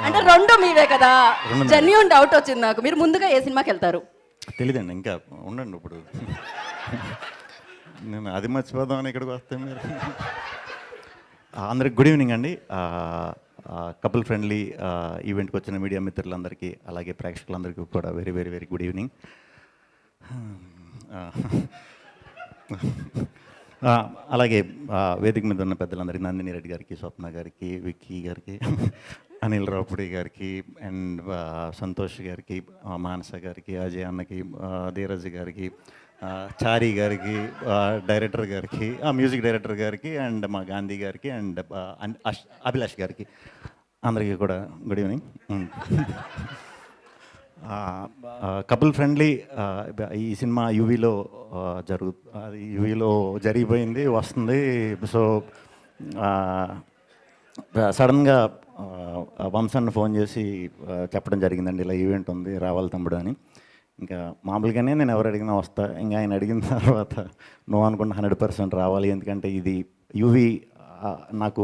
అంటే రెండు మీవే కదా, జెన్యూన్ డౌట్ వచ్చింది నాకు. మీరు ముందుగా ఏ సినిమాకి వెళ్తారు? తెలీదండి, ఇంకా ఉండండి. ఇప్పుడు నేను అది మర్చిపోదామని ఇక్కడికి వస్తే మీరు. అందరికి గుడ్ ఈవినింగ్ అండి. కపుల్ ఫ్రెండ్లీ ఈవెంట్కి వచ్చిన మీడియా మిత్రులందరికీ, అలాగే ప్రేక్షకులందరికీ కూడా very very very good evening. అలాగే వేదిక మీద ఉన్న పెద్దలందరికీ, నందిని రెడ్డి గారికి, స్వప్న గారికి, విక్కీ గారికి, అనిల్ రావుపుడి గారికి, అండ్ సంతోష్ గారికి, మానస గారికి, అజయ్ అన్నకి, ధీరజ్ గారికి, చారీ గారికి, డైరెక్టర్ గారికి, మ్యూజిక్ డైరెక్టర్ గారికి, అండ్ మా గాంధీ గారికి, అండ్ అభిలాష్ గారికి, అందరికీ కూడా గుడ్ ఈవినింగ్. కపుల్ ఫ్రెండ్లీ ఈ సినిమా యూవీలో యూవీలో జరిగిపోయింది, వస్తుంది. సో సడన్గా వంశన్న ఫోన్ చేసి చెప్పడం జరిగిందండి, ఇలా ఈవెంట్ ఉంది, రావాలి తమ్ముడు అని. ఇంకా మామూలుగానే నేను ఎవరు అడిగినా వస్తా, ఇంకా ఆయన అడిగిన తర్వాత నువ్వు అనుకున్న 100% రావాలి. ఎందుకంటే ఇది యూవీ నాకు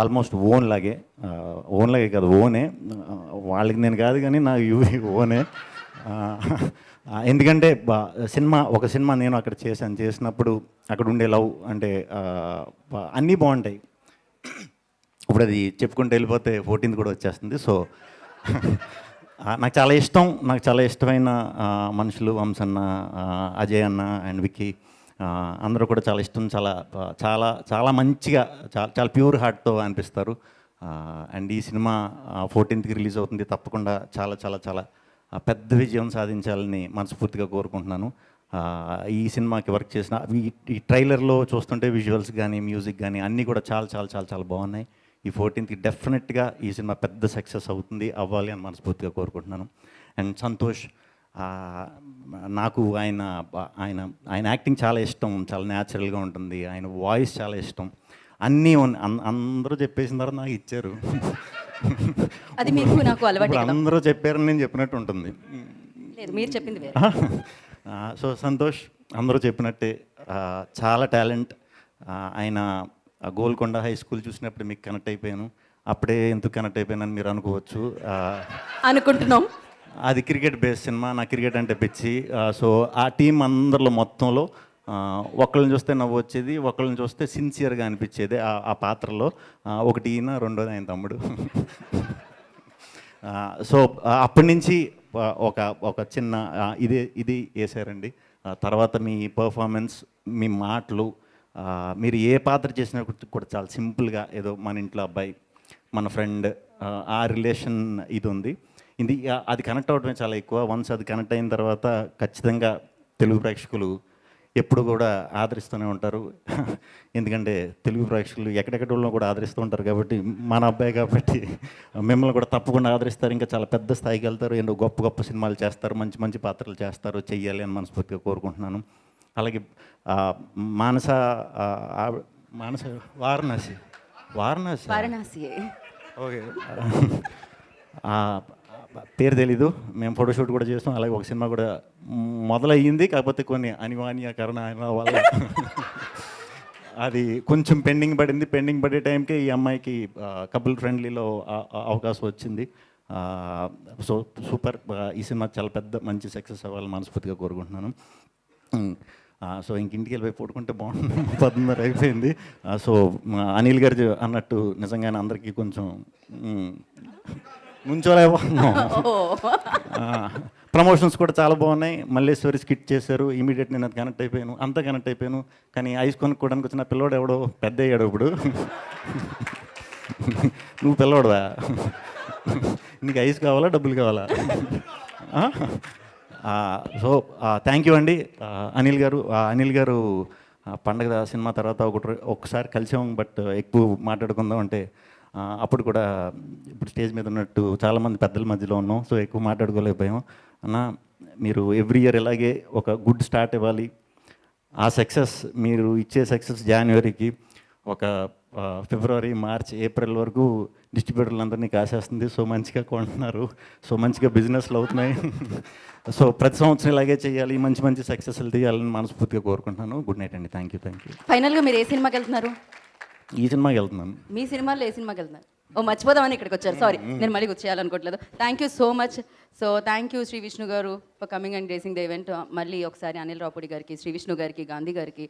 ఆల్మోస్ట్ ఓన్ లాగే కాదు, ఓనే. వాళ్ళకి నేను కాదు కానీ నాకు యూవీ ఓనే. ఎందుకంటే ఒక సినిమా నేను అక్కడ చేసినప్పుడు అక్కడ ఉండే లవ్ అంటే అన్నీ బాగుంటాయి. ఇప్పుడు అది చెప్పుకుంటూ వెళ్ళిపోతే 14th కూడా వచ్చేస్తుంది. సో నాకు చాలా ఇష్టమైన మనుషులు వంశన్న, అజయ్ అన్న అండ్ విక్కీ, అందరూ కూడా చాలా ఇష్టం. చాలా మంచిగా, చాలా ప్యూర్ హార్ట్తో అనిపిస్తారు. అండ్ ఈ సినిమా 14th రిలీజ్ అవుతుంది. తప్పకుండా చాలా చాలా చాలా పెద్ద విజయం సాధించాలని మనస్ఫూర్తిగా కోరుకుంటున్నాను. ఈ సినిమాకి వర్క్ చేసిన ఈ ట్రైలర్లో చూస్తుంటే విజువల్స్ కానీ, మ్యూజిక్ కానీ అన్నీ కూడా చాలా చాలా చాలా చాలా బాగున్నాయి. ఈ 14th డెఫినెట్గా ఈ సినిమా పెద్ద సక్సెస్ అవ్వాలి అని మనస్ఫూర్తిగా కోరుకుంటున్నాను. అండ్ సంతోష్, నాకు ఆయన యాక్టింగ్ చాలా ఇష్టం, చాలా న్యాచురల్గా ఉంటుంది. ఆయన వాయిస్ చాలా ఇష్టం. అన్నీ అందరూ చెప్పేసిన తర్వాత నాకు ఇచ్చారు. అది మీకు నాకు అలవాటు. అందరూ చెప్పారని నేను చెప్పినట్టు ఉంటుంది. మీరు చెప్పింది. సో సంతోష్ అందరూ చెప్పినట్టే చాలా టాలెంట్. ఆయన గోల్కొండ హై స్కూల్ చూసినప్పుడు మీకు కనెక్ట్ అయిపోయాను. అప్పుడే ఎందుకు కనెక్ట్ అయిపోయానని మీరు అనుకోవచ్చు. అనుకుంటున్నాం. అది క్రికెట్ బేస్ సినిమా, నా క్రికెట్ అంటే పిచ్చి. సో ఆ టీం అందరిలో మొత్తంలో ఒకళ్ళని చూస్తే నవ్వు వచ్చేది, ఒకళ్ళని చూస్తే సిన్సియర్గా అనిపించేది ఆ పాత్రలో. ఒకటి ఈయన, రెండోది ఆయన తమ్ముడు. సో అప్పటి నుంచి ఒక చిన్న ఇది వేసారండి. తర్వాత మీ పర్ఫార్మెన్స్, మీ మాటలు, మీరు ఏ పాత్ర చేసినా కూడా చాలా సింపుల్గా, ఏదో మన ఇంట్లో అబ్బాయి, మన ఫ్రెండ్, ఆ రిలేషన్ ఇది ఉంది. అది కనెక్ట్ అవ్వడమే చాలా ఎక్కువ. వన్స్ అది కనెక్ట్ అయిన తర్వాత ఖచ్చితంగా తెలుగు ప్రేక్షకులు ఎప్పుడు కూడా ఆదరిస్తూనే ఉంటారు. ఎందుకంటే తెలుగు ప్రేక్షకులు ఎక్కడెక్కడ కూడా ఆదరిస్తూ ఉంటారు కాబట్టి, మన అబ్బాయి కాబట్టి మిమ్మల్ని కూడా తప్పకుండా ఆదరిస్తారు. ఇంకా చాలా పెద్ద స్థాయికి వెళ్తారు, ఎన్నో గొప్ప గొప్ప సినిమాలు చేస్తారు, మంచి మంచి పాత్రలు చేస్తారు, చెయ్యాలి అని మనస్ఫూర్తిగా కోరుకుంటున్నాను. అలాగే మానస వారణాసి ఓకే, పేరు తెలీదు. మేము ఫోటోషూట్ కూడా చేస్తాం. అలాగే ఒక సినిమా కూడా మొదలయ్యింది, కాకపోతే కొన్ని అనివార్య కారణాల వల్ల అది కొంచెం పెండింగ్ పడింది. పెండింగ్ పడే టైంకి ఈ అమ్మాయికి కపుల్ ఫ్రెండ్లీలో అవకాశం వచ్చింది. So super. ఈ సినిమా చాలా పెద్ద మంచి సక్సెస్ అవ్వాలని మనస్ఫూర్తిగా కోరుకుంటున్నాను. సో ఇంటికి వెళ్ళిపోయి పడుకుంటే బాగుంటుంది. 10:30 అయిపోయింది. సో అనిల్ గారు అన్నట్టు నిజంగానే అందరికీ కొంచెం ముంచోలేకపోతున్నాం. ప్రమోషన్స్ కూడా చాలా బాగున్నాయి. మల్లేశ్వరి స్కిట్ చేశారు, ఇమీడియట్ నేను అది కనెక్ట్ అయిపోయాను, అంతా కనెక్ట్ అయిపోయాను. కానీ ఐస్ కొనుక్కోవడానికి వచ్చిన పిల్లోడు ఎవడో పెద్ద అయ్యాడు. ఇప్పుడు నువ్వు పిల్లోడువా, నీకు ఐస్ కావాలా, డబ్బులు కావాలా? సో థ్యాంక్ యూ అండి అనిల్ గారు. పండగ సినిమా తర్వాత ఒకసారి కలిసాం, బట్ ఎక్కువ మాట్లాడుకుందాం అంటే అప్పుడు కూడా ఇప్పుడు స్టేజ్ మీద ఉన్నట్టు చాలామంది పెద్దల మధ్యలో ఉన్నాం. సో ఎక్కువ మాట్లాడుకోలేకపోయాం. అన్న, మీరు ఎవ్రీ ఇయర్ ఇలాగే ఒక గుడ్ స్టార్ట్ ఇవ్వాలి. ఆ సక్సెస్, మీరు ఇచ్చే సక్సెస్ జనవరికి ఒక ఫిబ్రవరి, మార్చ్, ఏప్రిల్ వరకు డిస్ట్రిబ్యూటర్లందరినీ కాసేస్తుంది. సో మంచిగా కొంటున్నారు, సో మంచిగా బిజినెస్లు అవుతున్నాయి. సో ప్రతి సంవత్సరం ఇలాగే చేయాలి, మంచి మంచి సక్సెస్లు తీయాలని మనస్ఫూర్తిగా కోరుకుంటున్నాను. గుడ్ నైట్ అండి. Thank you. ఫైనల్గా మీరు ఏ సినిమాకి వెళ్తున్నారు? ఈ సినిమాకి వెళ్తున్నాను. మీ సినిమాలో ఏ సినిమాకి వెళ్తున్నారు? ఓ మర్చిపోదామని ఇక్కడికి వచ్చారు. సారీ, నేను మళ్ళీ చేయాలనుకోవట్లేదు. Thank you so much. So thank you Shri Vishnu గారు for coming and racing the event. మళ్ళీ ఒకసారి అనిల్ రావుపూడి గారికి, శ్రీ విష్ణు గారికి, గాంధీ గారికి